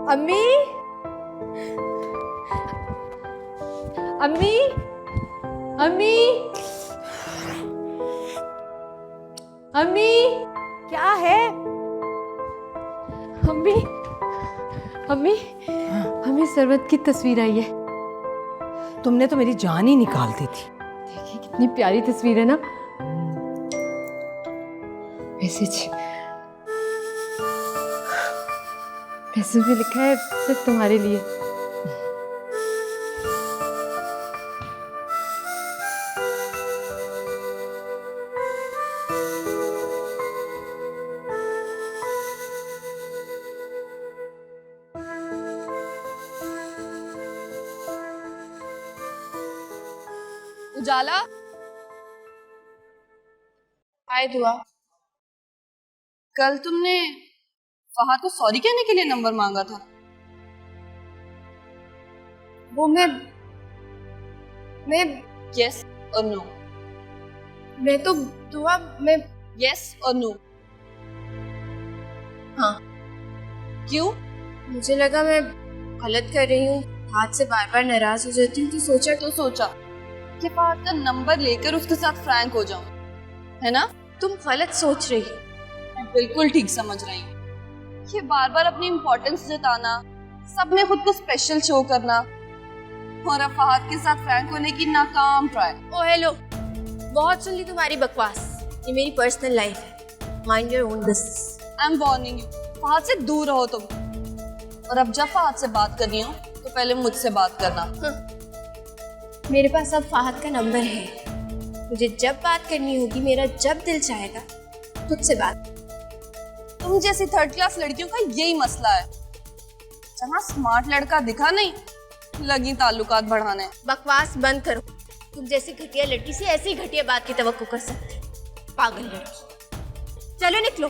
अम्मी, अम्मी, अम्मी, अम्मी, क्या है? अम्मी, अम्मी, अम्मी सरवत की तस्वीर आई है। तुमने तो मेरी जान ही निकाल दी थी। देखिए कितनी प्यारी तस्वीर है ना। मैसेज मैसेज में लिखा है सिर्फ तुम्हारे लिए। उजाला, हाय दुआ। कल तुमने फहद को सॉरी कहने के लिए नंबर मांगा था। वो मैं यस और नो। मैं तो दुआ मैं यस और नो। हाँ, क्यों? मुझे लगा मैं गलत कर रही हूँ, हाथ से बार बार नाराज हो जाती हूँ, तो सोचा कि फहद का नंबर लेकर उसके साथ फ्रैंक हो जाऊं, है ना? तुम गलत सोच रही हो। मैं बिल्कुल ठीक समझ रही हूँ। ये बार बार अपनी इम्पोर्टेंस जताना, सब में खुद को स्पेशल शो करना और अब फहद के साथ फ्रैंक होने की नाकाम ट्राई। ओ हेलो, बहुत सुन ली तुम्हारी बकवास। ये मेरी पर्सनल लाइफ है, mind your own business. I am warning you, Fahad से दूर रहो तुम। और अब जब फहद से बात करनी हो तो पहले मुझसे बात करना। मेरे पास अब फहद का नंबर है, मुझे जब बात करनी होगी, मेरा जब दिल चाहेगा तुझसे बात। तुम जैसी थर्ड क्लास लड़कियों का यही मसला है, जहाँ स्मार्ट लड़का दिखा नहीं लगी ताल्लुकात बढ़ाने। बकवास बंद करो। तुम जैसी घटिया लड़की से ऐसी घटिया बात की तवक्को कर सकते, पागल लड़की। चलो निकलो।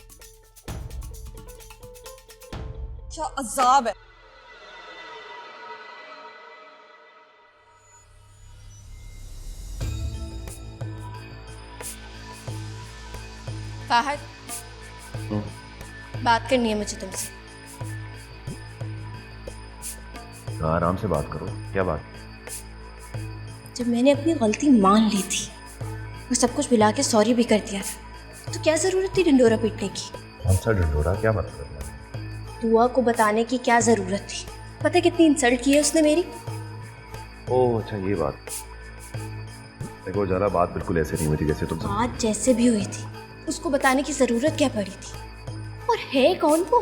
क्या अजाब है। फहद, बात करनी है मुझे तुमसे। आराम से बात करो, क्या बात? जब मैंने अपनी गलती मान ली थी और सब कुछ भुला के सॉरी भी कर दिया था, तो क्या जरूरत थी ढिंडोरा पीटने की? कौन सा ढिंडोरा, क्या बात कर रहा है? दुआ को बताने की क्या जरूरत थी? पता है कितनी इंसल्ट की है उसने मेरी। ओह अच्छा, ये बात। देखो उजाला, बात बिल्कुल ऐसे नहीं हुई थी जैसे तुम बात जैसे भी हुई थी, उसको बताने की जरूरत क्या पड़ी थी? और है कौन वो?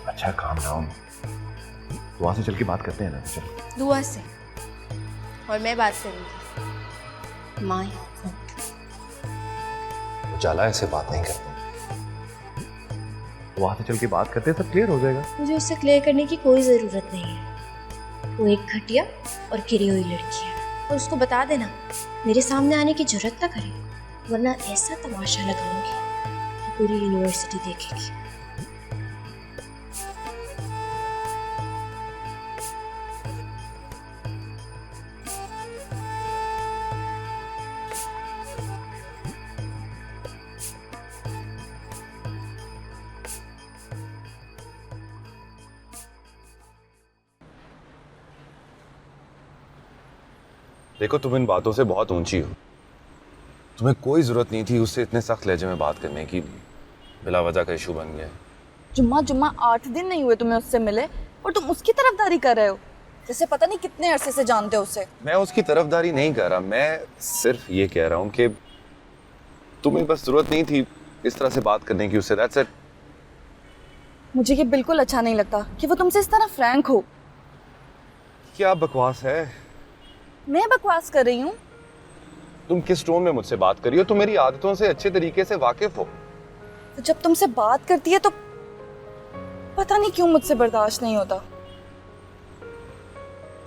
अच्छा काम डाउन, तो वहां से चल के बात करते हैं ना। चलो। दुआ से। और मैं बात करूंगी माँ। उजाला, ऐसे बात नहीं करते, वहां से चल के बात करते हैं, सब क्लियर हो जाएगा। मुझे उससे क्लियर करने की कोई जरूरत नहीं है। वो एक घटिया और गिरी हुई लड़की है, और उसको बता देना मेरे सामने आने की जरूरत ना करे, वरना ऐसा तमाशा लगाऊंगी कि पूरी यूनिवर्सिटी देखेगी। देखो, तुम इन बातों से बहुत ऊंची हो। तुम्हें कोई जरूरत नहीं थी उससे इतने सख्त लहजे में बात करने की। बिला वजह का इशू बन गया। जुम्मा 8 दिन नहीं हुए तुम्हें उससे मिले और तुम उसकी तरफदारी कर रहे हो, जैसे पता नहीं कितने अरसे से जानते हो उसे। मैं उसकी तरफदारी नहीं कर रहा, मैं सिर्फ ये कह रहा हूँ कि तुम्हें बस जरूरत नहीं थी इस तरह से बात करने की उससे, दैट्स इट। मुझे ये बिल्कुल अच्छा नहीं लगता कि वो तुमसे इस तरह फ्रैंक हो। क्या बकवास है? मैं बकवास कर रही हूँ? तुम किस टोन में मुझसे बात कर रही हो? तुम मेरी आदतों से अच्छे तरीके से वाकिफ हो। तो जब तुमसे बात करती है तो पता नहीं क्यों मुझसे बर्दाश्त नहीं होता।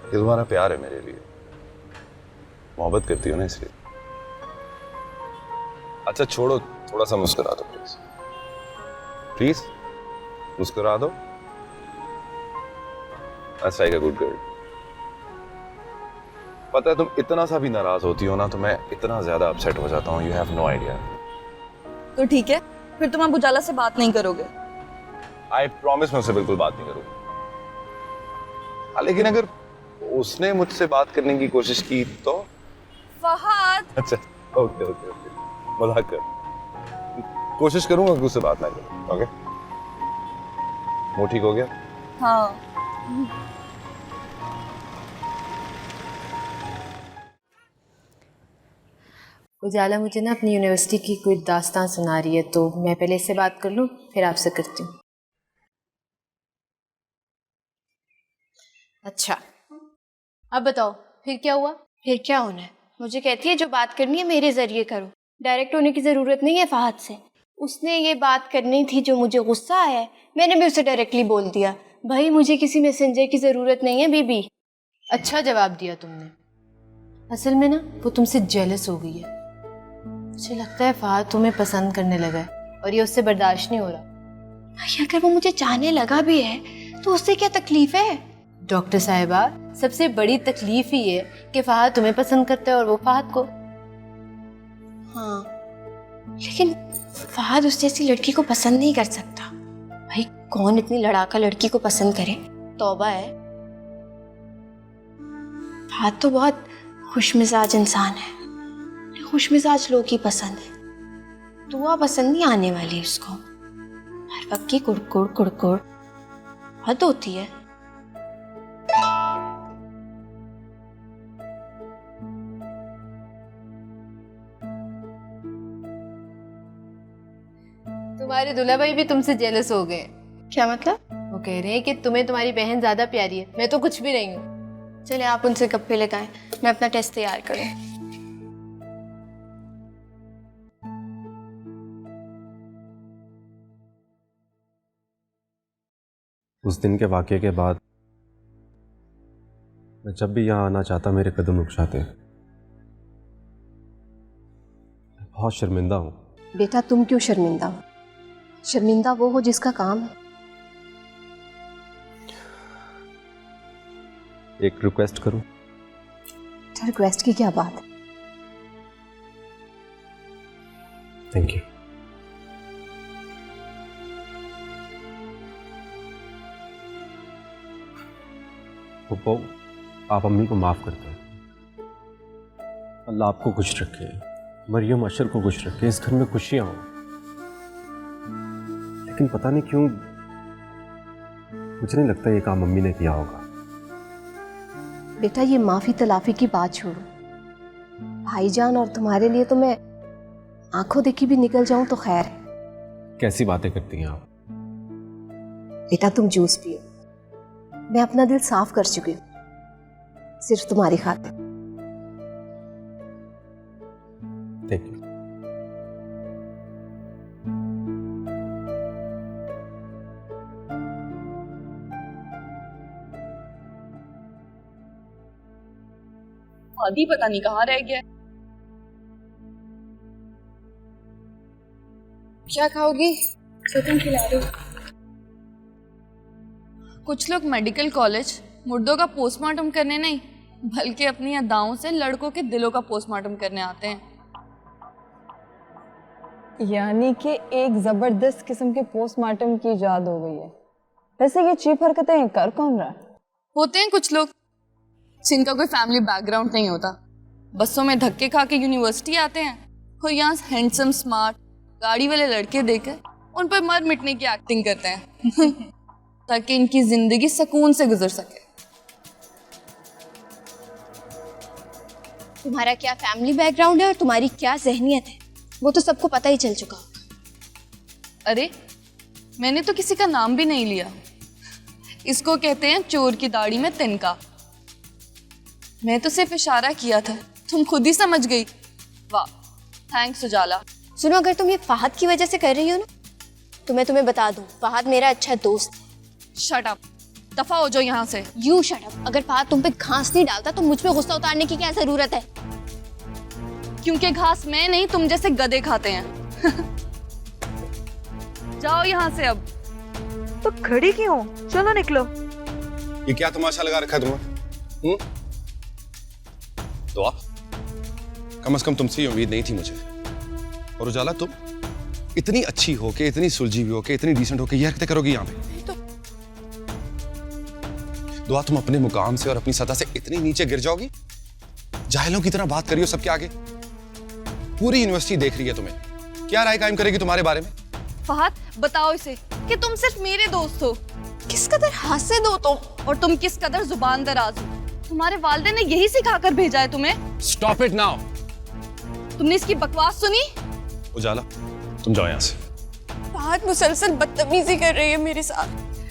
ये तुम्हारा प्यार है मेरे लिए, मोहब्बत करती हो ना इसलिए। अच्छा छोड़ो, थोड़ा सा मुस्कुरा दो प्लीज, प्लीज मुस्कुरा दो। That's like a good girl। पता है तुम इतना सा भी नाराज होती हो ना तो मैं इतना ज्यादा अपसेट हो जाता हूँ, यू हैव नो आइडिया। तो ठीक है, फिर तुम अब उजाला से बात नहीं करोगे? आई प्रॉमिस मैं उससे बिल्कुल बात नहीं करूंगा। लेकिन अगर उसने मुझसे बात करने की कोशिश की तो? फहद। अच्छा ओके ओके ओके, मजाक कर, कोशिश करूंगा कि उससे बात ना करूं। ओके, वो ठीक हो गया? हाँ। उजाला मुझे ना अपनी यूनिवर्सिटी की कोई दास्तान सुना रही है, तो मैं पहले इससे बात कर लूँ फिर आपसे करती हूँ। अच्छा, अब बताओ फिर क्या हुआ? फिर क्या होना है? मुझे कहती है जो बात करनी है मेरे जरिए करो, डायरेक्ट होने की ज़रूरत नहीं है फहद से। उसने ये बात करनी थी जो मुझे गुस्सा आया है, मैंने भी उसे डायरेक्टली बोल दिया। भाई मुझे किसी मैसेंजर की ज़रूरत नहीं है बीबी। अच्छा जवाब दिया तुमने। असल में ना वो तुमसे जेलस हो गई है। मुझे लगता है फहद तुम्हें पसंद करने लगा है और ये उससे बर्दाश्त नहीं हो रहा। भाई अगर वो मुझे चाहने लगा भी है तो उससे क्या तकलीफ है? डॉक्टर साहिबा, सबसे बड़ी तकलीफ ही है कि फहद तुम्हें पसंद करता है और वो फहद को। हाँ, लेकिन फहद उस जैसी लड़की को पसंद नहीं कर सकता। भाई कौन इतनी लड़ाका लड़की को पसंद करे? तौबा है। फहद तो बहुत खुशमिजाज इंसान है, खुशमिजाज लोग ही पसंद है। दुआ पसंद नहीं आने वाली उसको। हर वक्त की कुड़कुड़ कुड़कुड़ हद होती है। तुम्हारे दूल्हा भाई भी तुमसे जेलस हो गए। क्या मतलब? वो कह रहे हैं कि तुम्हें तुम्हारी बहन ज्यादा प्यारी है, मैं तो कुछ भी नहीं हूँ। चले आप उनसे गप्पे लगाएं, मैं अपना टेस्ट तैयार करूं। उस दिन के वाक़ये के बाद मैं जब भी यहाँ आना चाहता मेरे कदम रुक जाते हैं। बहुत शर्मिंदा हूँ। बेटा तुम क्यों शर्मिंदा हो? शर्मिंदा वो हो जिसका काम है। एक रिक्वेस्ट करूँ? रिक्वेस्ट की क्या बात है? Thank you. पप्पू, आप अम्मी को माफ़ करते हैं। अल्लाह आपको खुश रखे, मरियम अशर को खुश रखे, इस घर में खुशियाँ हों। लेकिन पता नहीं क्यों मुझे नहीं लगता ये काम अम्मी ने किया होगा। बेटा ये माफ़ी तलाफ़ी की बात छोड़ो। भाईजान और तुम्हारे लिए तो मैं आंखों देखी भी निकल जाऊं तो खैर है। कैसी बातें करती हैं आप? बेटा तुम जूस पियो, मैं अपना दिल साफ कर चुकी हूँ, सिर्फ तुम्हारी खातिर। Thank you. आदि पता नहीं कहाँ रह गया। क्या खाओगी? चिकन खिला दो। कुछ लोग मेडिकल कॉलेज मुर्दों का पोस्टमार्टम करने नहीं बल्कि अपनी अदाओं से लड़कों के दिलों का पोस्टमार्टम करने आते हैं। यानी कि एक जबरदस्त किस्म के पोस्टमार्टम की इजाद हो गई है। वैसे ये चीप हरकतें कर कौन रहा है? होते हैं कुछ लोग जिनका कोई फैमिली बैकग्राउंड नहीं होता, बसों में धक्के खा के यूनिवर्सिटी आते हैं और यहाँ हैंडसम स्मार्ट गाड़ी वाले लड़के देकर उन पर मर मिटने की एक्टिंग करते हैं ताकि इनकी जिंदगी सुकून से गुजर सके। तुम्हारा क्या फैमिली बैकग्राउंड है और तुम्हारी क्या जहनियत है? वो तो सबको पता ही चल चुका होगा। अरे मैंने तो किसी का नाम भी नहीं लिया। इसको कहते हैं चोर की दाढ़ी में तिनका। मैं तो सिर्फ इशारा किया था, तुम खुद ही समझ गई। वाह, थैंक्स उजाला। सुनो, अगर तुम ये फहद की वजह से कर रही हो ना, तो मैं तुम्हें बता दूं, फहद मेरा अच्छा दोस्त। शट अप, दफा हो जाओ यहाँ से। You shut up. अगर फहद तुम पे घास नहीं डालता तो मुझ पे गुस्सा उतारने की क्या जरूरत है? क्योंकि घास मैं नहीं, तुम जैसे गधे खाते हैं। जाओ यहाँ से अब। तो खड़ी क्यों? चलो निकलो। ये क्या तमाशा लगा रखा है तुम्हें? दुआ, कम से कम तुमसे ये उम्मीद नहीं थी मुझे। और उजाला, तुम इतनी अच्छी हो के, इतनी सुलझी हुई हो के, इतनी डिसेंट हो के ये हरकतें करोगी यहाँ पे? दुआ, तुम अपने मुकाम से और अपनी सतह से इतनी नीचे गिर जाओगी? जाहिलों की तरह बात करियो सबके आगे। पूरी यूनिवर्सिटी देख रही है तुम्हें। क्या राय कायम करेगी तुम्हारे बारे में? फहद, बताओ इसे कि तुम सिर्फ मेरे दोस्त हो। किस कदर हासिद हो तुम, और तुम किस कदर जुबान दराज हो। तुम्हारे वालिद ने यही सिखाकर भेजा है तुम्हें। Stop it now. तुमने इसकी बकवास सुनी? उजाला, तुम जाओ यहाँ से। फहद मुसलसल बदतमीजी कर रही है मेरे साथ।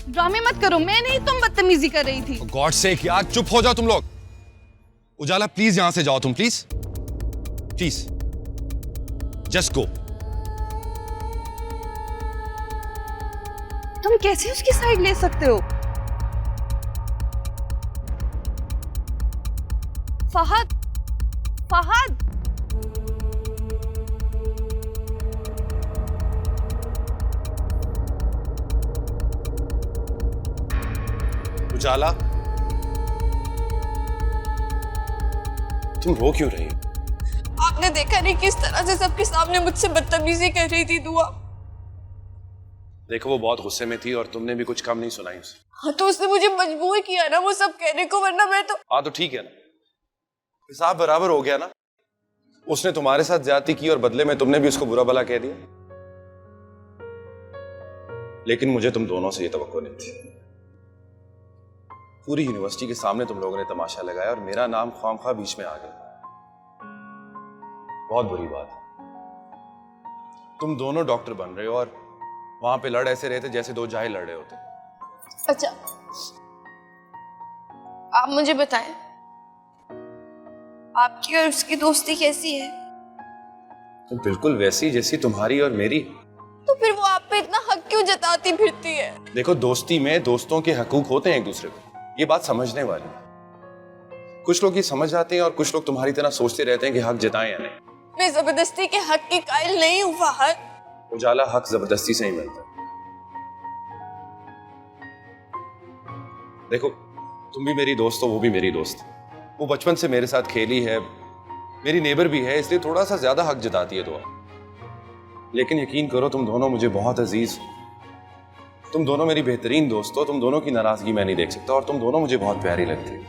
ड्रामे मत करो, मैं नहीं, तुम बदतमीजी कर रही थी। गॉड सेक यार, चुप हो जाओ तुम लोग। उजाला, प्लीज यहां से जाओ तुम, प्लीज प्लीज, जस्ट गो। तुम कैसे उसकी साइड ले सकते हो? फहद, फहद, उजाला, तुम रो क्यों रही हो? आपने देखा नहीं किस तरह से सबके सामने मुझसे बदतमीजी कर रही थी दुआ। देखो, वो बहुत गुस्से में थी और तुमने भी कुछ कम नहीं सुनाई उसे। हाँ, तो उसने मुझे मजबूर किया ना वो सब कहने को, वरना मैं तो। हाँ तो ठीक है ना, हिसाब बराबर हो गया ना। उसने तुम्हारे साथ ज्यादती की और बदले में तुमने भी उसको बुरा भला कह दिया। लेकिन मुझे तुम दोनों से ये तवक्को नहीं थी। पूरी यूनिवर्सिटी के सामने तुम लोगों ने तमाशा लगाया और मेरा नाम ख्वामख्वाह बीच में आ गया। बहुत बुरी बात। तुम दोनों डॉक्टर बन रहे हो और वहां पे लड़ ऐसे रहे थे जैसे दो जाहिल लड़ रहे होते। अच्छा, आप मुझे बताएं, आपकी और उसकी दोस्ती कैसी है? तो बिल्कुल वैसी जैसी तुम्हारी और मेरी। तो फिर वो आप पे इतना हक क्यों जताती फिरती है? देखो, दोस्ती में दोस्तों के हकूक होते हैं एक दूसरे को, ये बात समझने वाली। कुछ लोग ये समझ जाते हैं और कुछ लोग तुम्हारी तरह सोचते रहते हैं कि हक जताएं या नहीं। मैं जबरदस्ती के हक की कायल नहीं हूँ फहद। उजाला, हक जबरदस्ती से ही मिलता है। देखो, तुम भी मेरी दोस्त हो, वो भी मेरी दोस्त। वो बचपन से मेरे साथ खेली है, मेरी नेबर भी है, इसलिए थोड़ा सा ज्यादा हक जताती है दुआ। लेकिन यकीन करो, तुम दोनों मुझे बहुत अजीज हो। तुम दोनों मेरी बेहतरीन दोस्त हो। तुम दोनों की नाराजगी मैं नहीं देख सकता और तुम दोनों मुझे बहुत प्यारी लगती हो।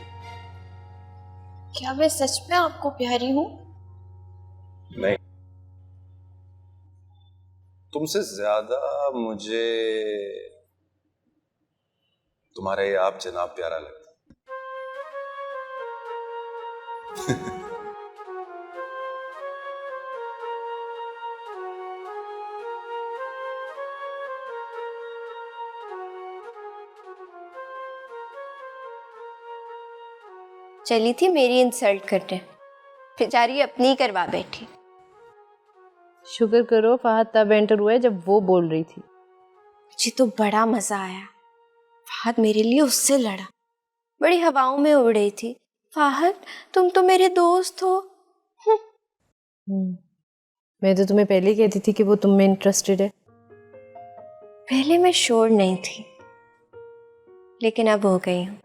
क्या मैं सच में आपको प्यारी हूँ? नहीं, तुमसे ज्यादा मुझे तुम्हारा ये आप जनाब प्यारा लगता है। चली थी मेरी इंसल्ट करने, बेचारी अपनी ही करवा बैठी। शुक्र करो फहद तब एंटर हुआ है जब वो बोल रही थी। मुझे तो बड़ा मजा आया। फहद मेरे लिए उससे लड़ा, बड़ी हवाओं में उड़ रही थी। फहद, तुम तो मेरे दोस्त हो। मैं तो तुम्हें पहले ही कहती थी कि वो तुम में इंटरेस्टेड है। पहले मैं श्योर नहीं थी, लेकिन अब हो गई हूँ।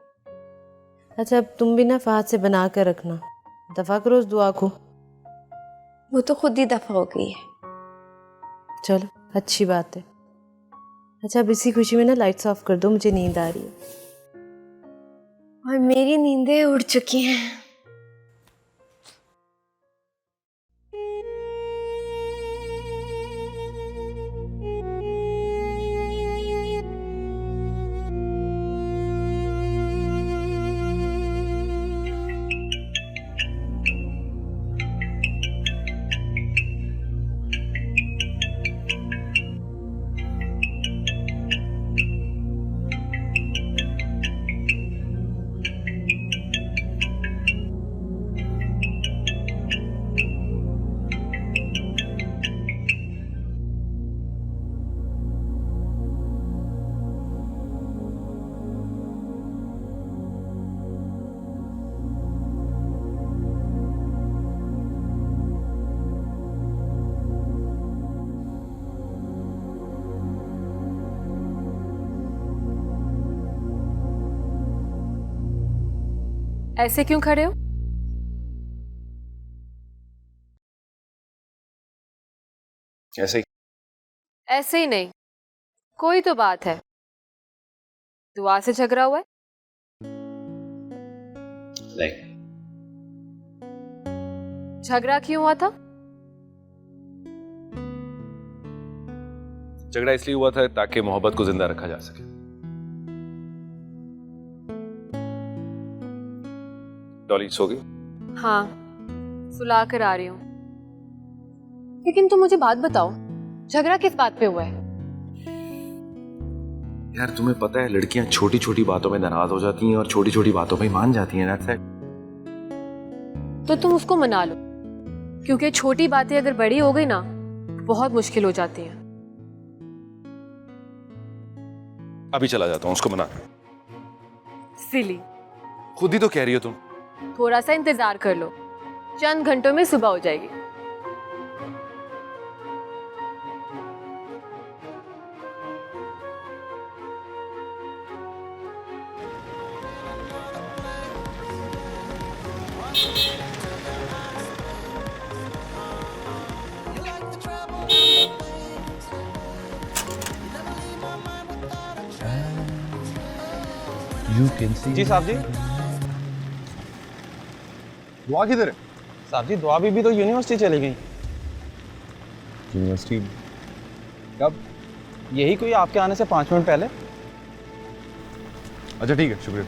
अच्छा, अब तुम भी ना फहद से बना कर रखना, दफा करो उस दुआ को। वो तो खुद ही दफा हो गई है। चलो, अच्छी बात है। अच्छा, अब इसी खुशी में ना लाइट्स ऑफ कर दो, मुझे नींद आ रही है। और मेरी नींदें उड़ चुकी हैं। ऐसे क्यों खड़े हो? ऐसे ही। ऐसे ही नहीं, कोई तो बात है। दुआ से झगड़ा हुआ है? नहीं। झगड़ा क्यों हुआ था? झगड़ा इसलिए हुआ था ताकि मोहब्बत को जिंदा रखा जा सके। डॉली सो गई? हाँ, सुला कर आ रही हूँ। लेकिन तुम मुझे बात बताओ, झगड़ा किस बात पे हुआ है? यार तुम्हें पता है लड़कियां छोटी छोटी बातों में नाराज हो जाती हैं और छोटी छोटी बातों पे मान जाती हैं। That's it। तो तुम उसको मना लो, क्योंकि छोटी बातें अगर बड़ी हो गई ना, बहुत मुश्किल हो जाती हैं। अभी चला जाता हूँ उसको मना। सिली, खुद ही तो कह रही हो तुम। थोड़ा सा इंतजार कर लो, चंद घंटों में सुबह हो जाएगी। जी साहब जी। दुआ किधर है? साहब जी दुआ भी तो यूनिवर्सिटी चली गई। यूनिवर्सिटी कब? यही कोई आपके आने से 5 मिनट पहले। अच्छा ठीक है, शुक्रिया।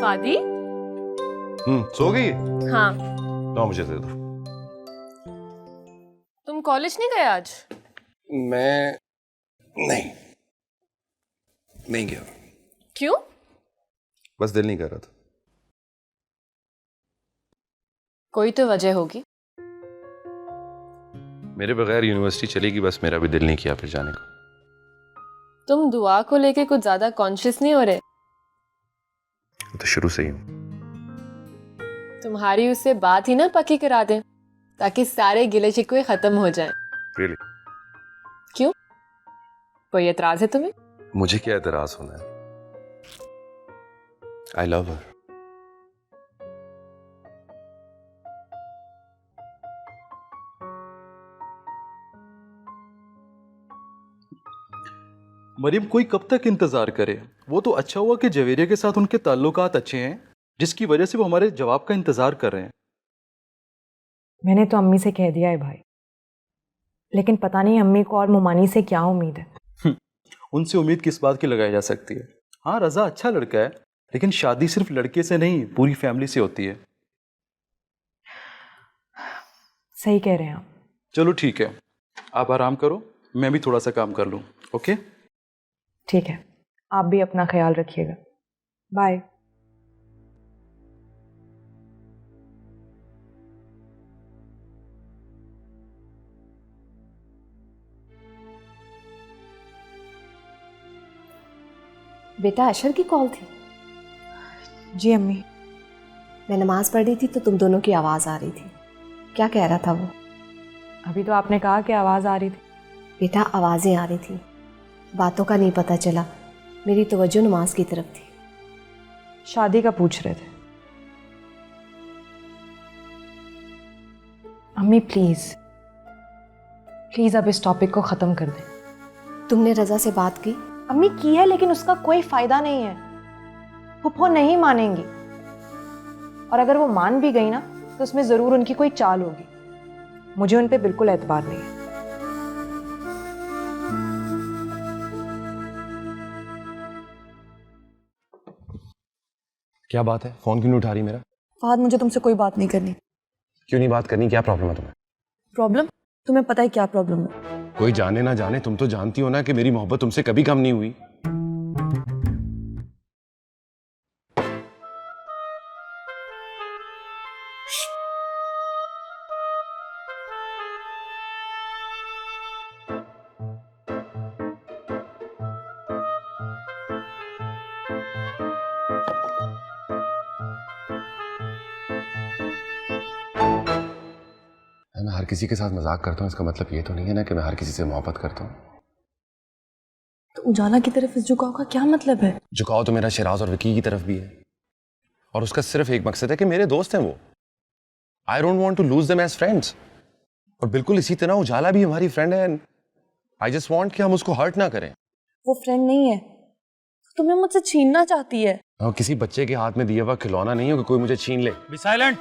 फादी? सो गई? हाँ। लो मुझे दे दो। तुम कॉलेज नहीं गए आज? मैं नहीं गया। क्यों? बस दिल नहीं कर रहा था। कोई तो वजह होगी। मेरे बगैर यूनिवर्सिटी चलेगी, बस मेरा भी दिल नहीं किया फिर जाने को। तुम दुआ को लेके कुछ ज्यादा कॉन्शियस नहीं हो रहे? तो शुरू से ही हूँ। तुम्हारी उससे बात ही ना पक्की करा दें, ताकि सारे गिले शिकवे खत्म हो जाएं। Really? क्यों? कोई एतराज है तुम्हें? मुझे क्या एतराज होना है? I love her। मरीम, कोई कब तक इंतजार करे? वो तो अच्छा हुआ कि जवेरिया के साथ उनके ताल्लुकात अच्छे हैं, जिसकी वजह से वो हमारे जवाब का इंतजार कर रहे हैं। मैंने तो अम्मी से कह दिया है भाई, लेकिन पता नहीं अम्मी को और मुमानी से क्या उम्मीद है। उनसे उम्मीद किस बात की लगाई जा सकती है? हाँ, रजा अच्छा लड़का है, लेकिन शादी सिर्फ लड़के से नहीं पूरी फैमिली से होती है। सही कह रहे हैं आप। चलो ठीक है, आप आराम करो, मैं भी थोड़ा सा काम कर लूँ। ओके ठीक है, आप भी अपना ख्याल रखिएगा। बाय। बेटा, अशर की कॉल थी? जी अम्मी। मैं नमाज पढ़ रही थी तो तुम दोनों की आवाज़ आ रही थी। क्या कह रहा था वो? अभी तो आपने कहा कि आवाज़ आ रही थी। बेटा, आवाज़ें आ रही थी, बातों का नहीं पता चला। मेरी तवज्जो नमाज की तरफ थी। शादी का पूछ रहे थे। अम्मी प्लीज़ प्लीज़ अब इस टॉपिक को ख़त्म कर दें। तुमने रजा से बात की? अम्मी की है, लेकिन उसका कोई फ़ायदा नहीं है। फुप्पो नहीं मानेंगी, और अगर वो मान भी गई ना तो उसमें ज़रूर उनकी कोई चाल होगी। मुझे उन पे बिल्कुल एतबार नहीं है। क्या बात है? फोन क्यों नहीं उठा रही मेरा? फहद, मुझे तुमसे कोई बात नहीं करनी। क्यों नहीं बात करनी? क्या प्रॉब्लम है तुम्हें? प्रॉब्लम? तुम्हें पता है क्या प्रॉब्लम है? कोई जाने ना जाने, तुम तो जानती हो ना कि मेरी मोहब्बत तुमसे कभी कम नहीं हुई। मैं हर किसी के साथ मजाक करता हूँ, इसका मतलब ये तो नहीं है ना कि मैं हर किसी से मोहब्बत करता हूँ। तो उजाला की तरफ इस झुकाव का क्या मतलब है? झुकाव तो मेरा शिराज और विकी की तरफ भी है, और उसका सिर्फ एक मकसद है कि मेरे दोस्त हैं वो। I don't want to lose them as friends. और बिल्कुल इसी तरह उजाला भी हमारी फ्रेंड है। आई जस्ट वांट कि हम उसको हर्ट ना करें। वो फ्रेंड नहीं है, तुम्हें मुझसे छीनना चाहती है। और किसी बच्चे के हाथ में दिया हुआ खिलौना नहीं हो कि कोई मुझे छीन ले। Be silent.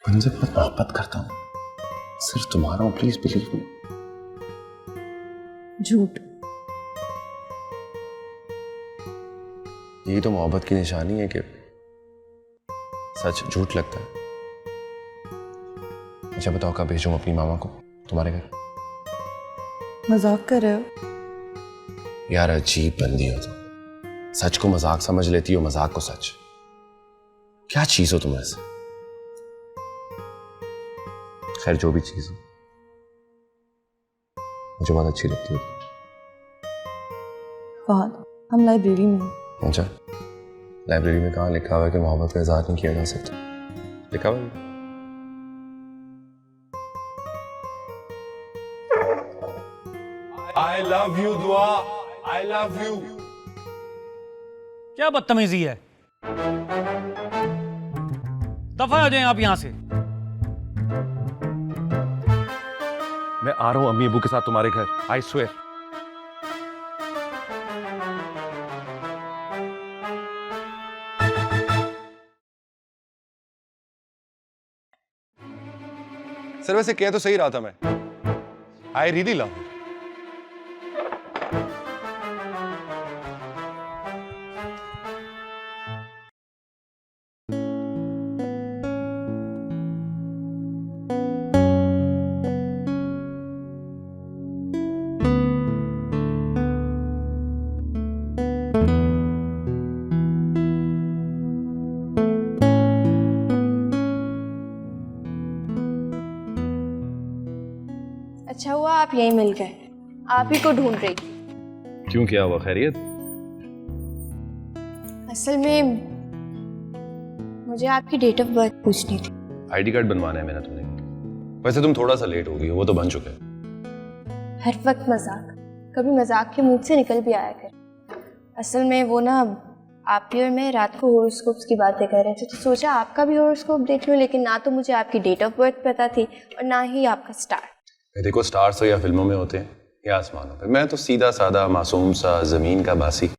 तुमसे बहुत मोहब्बत करता हूँ, सिर्फ तुम्हारा हूँ, प्लीज बिलीव मी। झूठ। यही तो मोहब्बत की निशानी है कि सच झूठ लगता है। अच्छा बताओ, कब भेजूं अपनी मामा को तुम्हारे घर? मजाक कर रहे हो? यार अजीब बंदी हो तुम, सच को मजाक समझ लेती हो, मजाक को सच। क्या चीज हो तुम ऐसे? खैर जो भी चीज हो, मुझे बहुत अच्छी लगती है। फहद, हम लाइब्रेरी में हैं। अच्छा, लाइब्रेरी में कहाँ लिखा हुआ है कि मोहब्बत का इजहार नहीं किया जा सकता? लिखा हुआ है? I love you दुआ, I love you। क्या बदतमीजी है? दफा हो जाए आप यहां से। मैं आ रहा हूं अम्मी अबू के साथ तुम्हारे घर, आई स्वेयर। सर वैसे कह तो सही रहा था मैं, आई रियली लव। अच्छा हुआ आप यहीं मिल गए, आप ही को ढूंढ रही थी। क्यों, क्या हुआ? खैरियत? असल में मुझे आपकी डेट ऑफ बर्थ पूछनी थी। आईडी कार्ड बनवाना है मेरा तुमने। वैसे तुम थोड़ा सा लेट हो गई हो, वो तो बन चुका है। हर वक्त मजाक, कभी मजाक के मुंह से निकल भी आया कर। असल में वो ना, आप ही और मैं रात को हॉरोस्कोप्स की बातें कर रहे थे, तो सोचा आपका भी हॉरोस्कोप देख लूं, लेकिन ना तो मुझे आपकी डेट ऑफ बर्थ पता थी और ना ही आपका स्टार। देखो, स्टार्स तो या फिल्मों में होते हैं या आसमानों पे, मैं तो सीधा साधा मासूम सा जमीन का बासी।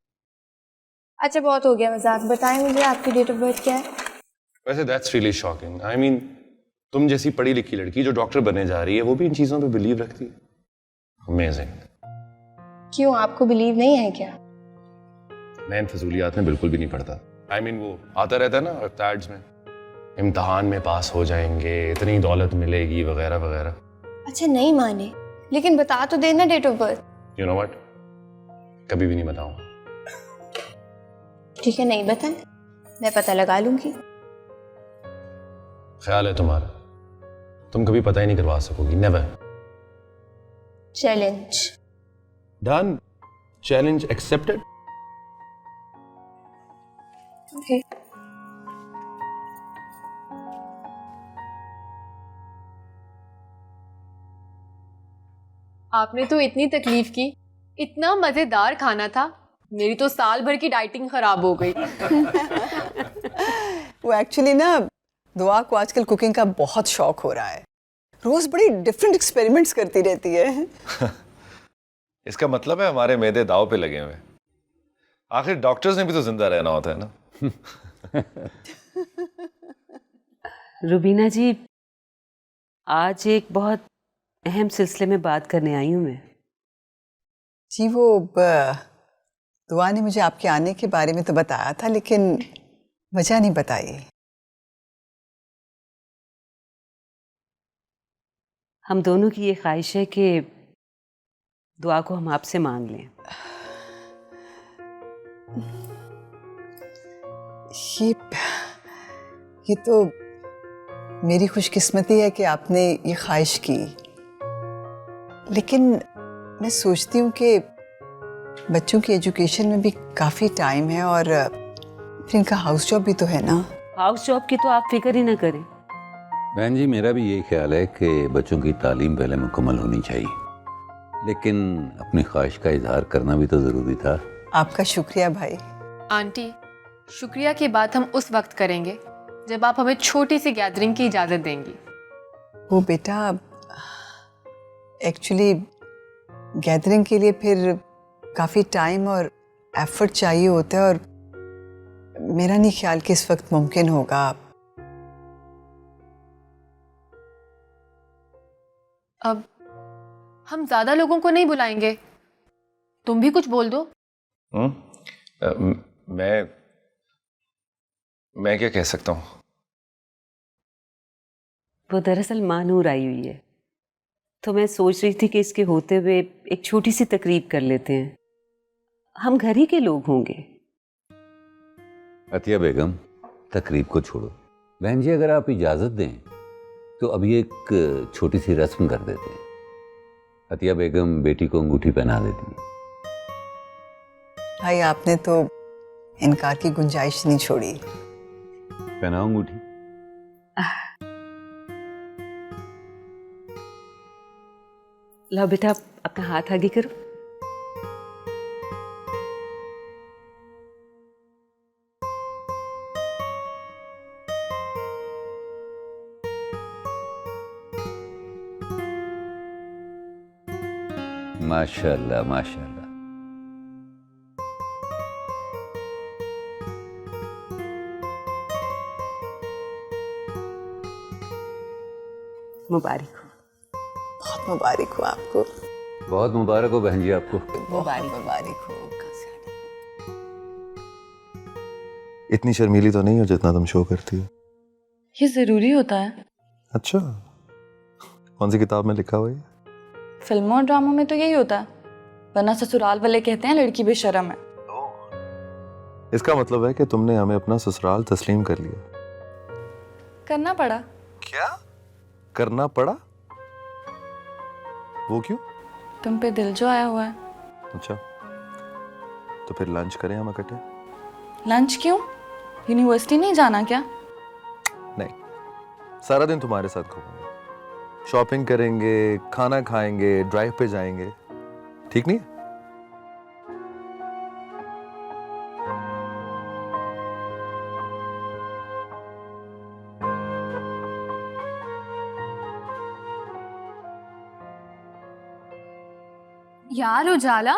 अच्छा बहुत हो गया मजाक, बताएं मुझे आपकी डेट ऑफ बर्थ क्या है? वैसे that's really shocking. I mean, तुम जैसी पढ़ी लिखी लड़की जो डॉक्टर बनने जा रही है, वो भी इन चीजों पे बिलीव रखती है। अमेजिंग। क्यों, आपको बिलीव नहीं है क्या? मैं इन फजूलियात में बिल्कुल भी नहीं पढ़ता। आई मीन, वो आता रहता है ना एड्स में, इम्तिहान में पास हो जाएंगे, इतनी दौलत मिलेगी वगैरह वगैरह। अच्छा नहीं माने, लेकिन बता तो देना date of birth. You know what, कभी भी नहीं बताऊंगा। ठीक है, नहीं बताएं, मैं पता लगा लूंगी। ख्याल है तुम्हारा, तुम कभी पता ही नहीं करवा सकोगी। Never. Challenge done. Challenge accepted. Okay. आपने तो इतनी तकलीफ की, इतना मजेदार खाना था, मेरी तो साल भर की डाइटिंग खराब हो गई। वो एक्चुअली ना, दुआ को आजकल कुकिंग का बहुत शौक हो रहा है। रोज बड़ी डिफरेंट एक्सपेरिमेंट्स करती रहती है। इसका मतलब है हमारे मैदे दाव पे लगे हुए। आखिर डॉक्टर्स ने भी तो जिंदा रहना होता है ना। रुबीना जी, आज एक बहुत अहम सिलसिले में बात करने आई हूं मैं। जी वो दुआ ने मुझे आपके आने के बारे में तो बताया था, लेकिन वजह नहीं बताई। हम दोनों की ये ख्वाहिश है कि दुआ को हम आपसे मांग लें। ये तो मेरी खुशकिस्मती है कि आपने ये ख्वाहिश की, लेकिन मैं सोचती हूँ कि बच्चों की एजुकेशन में भी काफ़ी टाइम है और फिर इनका हाउस जॉब भी तो है ना। हाउस जॉब की तो आप फिक्र ही ना करें। बहन जी, मेरा भी यही ख्याल है कि बच्चों की तालीम पहले मुकम्मल होनी चाहिए, लेकिन अपनी ख्वाहिश का इजहार करना भी तो ज़रूरी था। आपका शुक्रिया भाई। आंटी, शुक्रिया की बात हम उस वक्त करेंगे जब आप हमें छोटी सी गैदरिंग की इजाज़त देंगी। वो बेटा, एक्चुअली गैदरिंग के लिए फिर काफ़ी टाइम और एफर्ट चाहिए होता है और मेरा नहीं ख्याल कि इस वक्त मुमकिन होगा। अब हम ज़्यादा लोगों को नहीं बुलाएंगे, तुम भी कुछ बोल दो। मैं क्या कह सकता हूँ? वो दरअसल मानूर आई हुई है, तो मैं सोच रही थी कि इसके होते हुए एक छोटी सी तकरीब कर लेते हैं। हम घर ही के लोग होंगे। अतिया बेगम, तकरीब को छोड़ो। बहन जी, अगर आप इजाज़त दें तो अभी एक छोटी सी रस्म कर देते हैं। अतिया बेगम बेटी को अंगूठी पहना देती है। भाई, आपने तो इनकार की गुंजाइश नहीं छोड़ी। पहनाओ अंगूठी। लो बेटा, अपना हाथ आगे करो। माशाल्लाह माशाल्लाह। मुबारक हो। बहुत मुबारक हो आपको। बहुत मुबारक हो बहन जी आपको। मुबारक हो। इतनी शर्मीली तो नहीं हो जितना तुम शो करती हो। ये जरूरी होता है? अच्छा, कौन सी किताब में लिखा हुआ है? फिल्मों और ड्रामों में तो यही होता है, वरना ससुराल वाले कहते हैं लड़की बेशर्म है। इसका मतलब है कि तुमने हमें अपना ससुराल तस्लीम कर लिया। करना पड़ा। क्या करना पड़ा? वो क्यों? तुम पे दिल जो आया हुआ है। अच्छा, तो फिर लंच करें हम इकट्ठे? लंच क्यों? यूनिवर्सिटी नहीं जाना क्या? नहीं, सारा दिन तुम्हारे साथ घूमेंगे, शॉपिंग करेंगे, खाना खाएंगे, ड्राइव पे जाएंगे। ठीक नहीं? यार उजाला,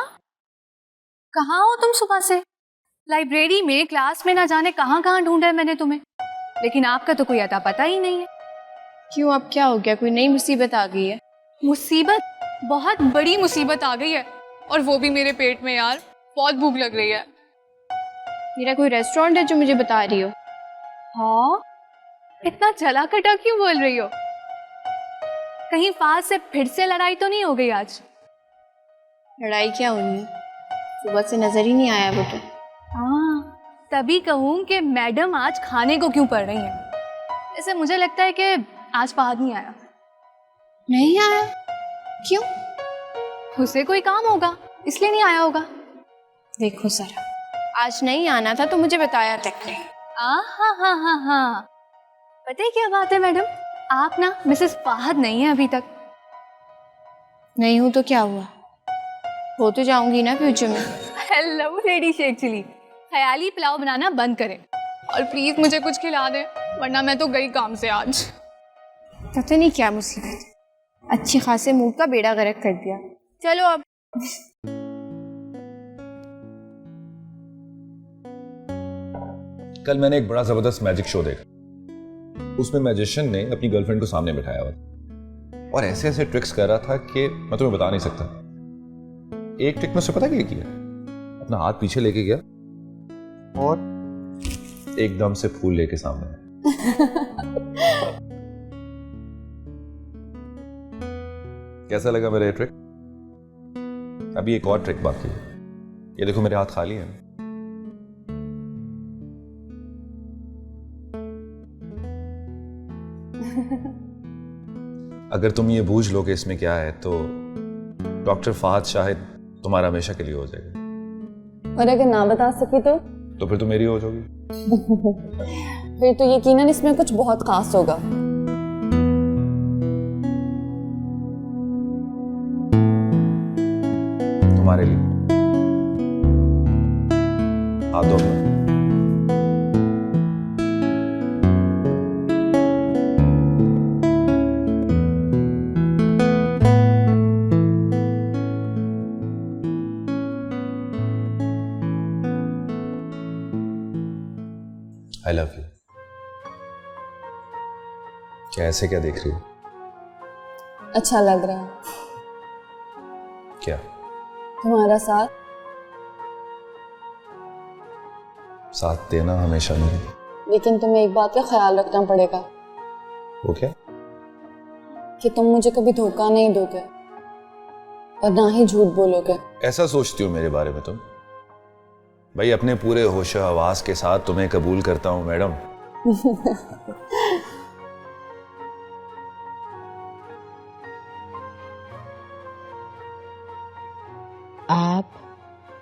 कहाँ हो तुम सुबह से? लाइब्रेरी में, क्लास में, ना जाने कहाँ कहाँ ढूंढा है मैंने तुम्हें, लेकिन आपका तो कोई अता पता ही नहीं है। क्यों, अब क्या हो गया? कोई नई मुसीबत आ गई है? मुसीबत? बहुत बड़ी मुसीबत आ गई है, और वो भी मेरे पेट में। यार बहुत भूख लग रही है। मेरा कोई रेस्टोरेंट है जो मुझे बता रही हो? हाँ, इतना जला कटा क्यों बोल रही हो? कहीं फाज से फिर से लड़ाई तो नहीं हो गई आज? लड़ाई क्या होनी है, सुबह से नजर ही नहीं आया वो तो। हाँ, तभी कहूँ कि मैडम आज खाने को क्यों पढ़ रही हैं। ऐसे मुझे लगता है कि आज फहद नहीं आया। नहीं आया? क्यों? उसे कोई काम होगा इसलिए नहीं आया होगा। देखो सरा, आज नहीं आना था तो मुझे बताया तक नहीं। हाँ, पता है क्या बात है मैडम, आप ना मिसेस फहद नहीं है अभी तक। नहीं हूँ तो क्या हुआ, हो तो जाऊंगी ना फ्यूचर में। हेलो लेडी शेख चिली, ख्याली पुलाव बनाना बंद करें और प्लीज मुझे कुछ खिला दें, वरना मैं तो गई काम से आज। पता नहीं क्या मुसीबत, अच्छी खासे मूड का बेड़ा गर्क कर दिया। चलो अब। कल मैंने एक बड़ा जबरदस्त मैजिक शो देखा। उसमें मैजिशियन ने अपनी गर्लफ्रेंड को सामने बिठाया हुआ और ऐसे ऐसे ट्रिक्स कर रहा था कि मैं तुम्हें बता नहीं सकता। एक ट्रिक में उसने पता क्या किया, अपना हाथ पीछे लेके गया और एकदम से फूल लेके सामने। कैसा लगा मेरा ये ट्रिक? अभी एक और ट्रिक बाकी है। ये देखो मेरे हाथ खाली है। अगर तुम ये बूझ लो कि इसमें क्या है तो डॉक्टर फहद शाहिद तुम्हारा हमेशा के लिए हो जाएगा। और अगर ना बता सकी तो फिर तो मेरी हो जाओगी। फिर तो यकीनन इसमें कुछ बहुत खास होगा। तुम्हारे लिए हाथ धो लो। I love you. क्या ऐसे क्या देख रही हो? अच्छा लग रहा है क्या? तुम्हारा साथ देना हमेशा नहीं, लेकिन तुम्हें एक बात का ख्याल रखना पड़ेगा। वो क्या? कि तुम मुझे कभी धोखा नहीं दोगे और ना ही झूठ बोलोगे। ऐसा सोचती हो मेरे बारे में तुम? भाई अपने पूरे होश हवास के साथ तुम्हें कबूल करता हूं मैडम। आप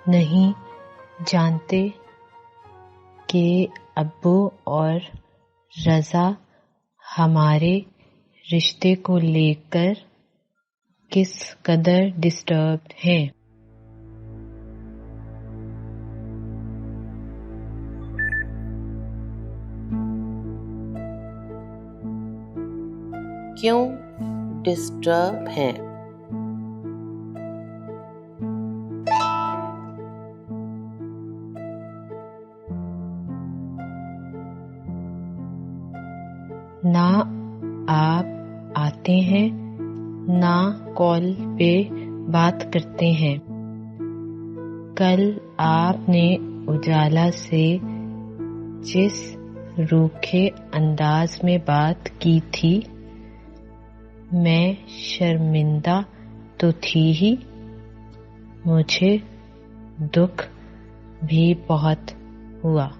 नहीं जानते कि अब्बू और रज़ा हमारे रिश्ते को लेकर किस कदर डिस्टर्ब्ड हैं। क्यों डिस्टर्ब हैं? ना आप आते हैं ना कॉल पे बात करते हैं। कल आपने उजाला से जिस रूखे अंदाज में बात की थी, मैं शर्मिंदा तो थी ही, मुझे दुख भी बहुत हुआ।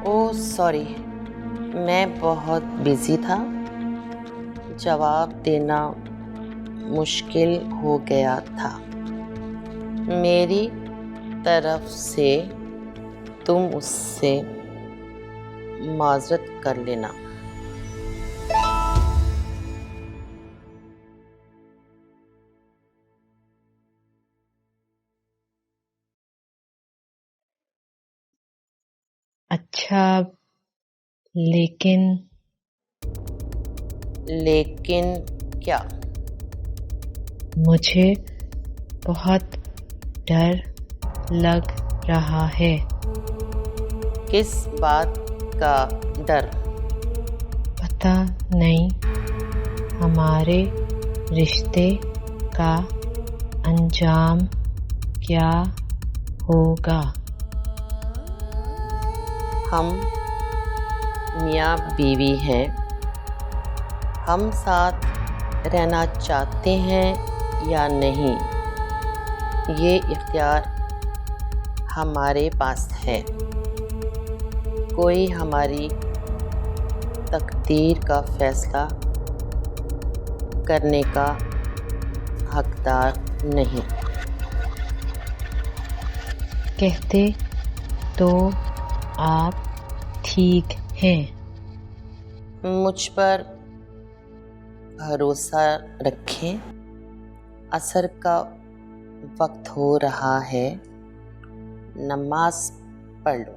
ओह सॉरी, मैं बहुत बिजी था, जवाब देना मुश्किल हो गया था। मेरी तरफ से तुम उससे माजरत कर लेना। अच्छा, लेकिन क्या? मुझे बहुत डर लग रहा है। किस बात का डर? पता नहीं, हमारे रिश्ते का अंजाम क्या होगा। हम मियाँ बीवी हैं, हम साथ रहना चाहते हैं या नहीं, ये इख्तियार हमारे पास है। कोई हमारी तकदीर का फैसला करने का हकदार नहीं। कहते तो आप ठीक हैं। मुझ पर भरोसा रखें, असर का वक्त हो रहा है, नमाज पढ़ लो।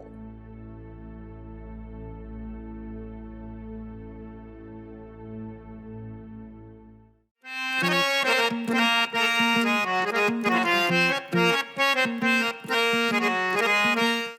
है।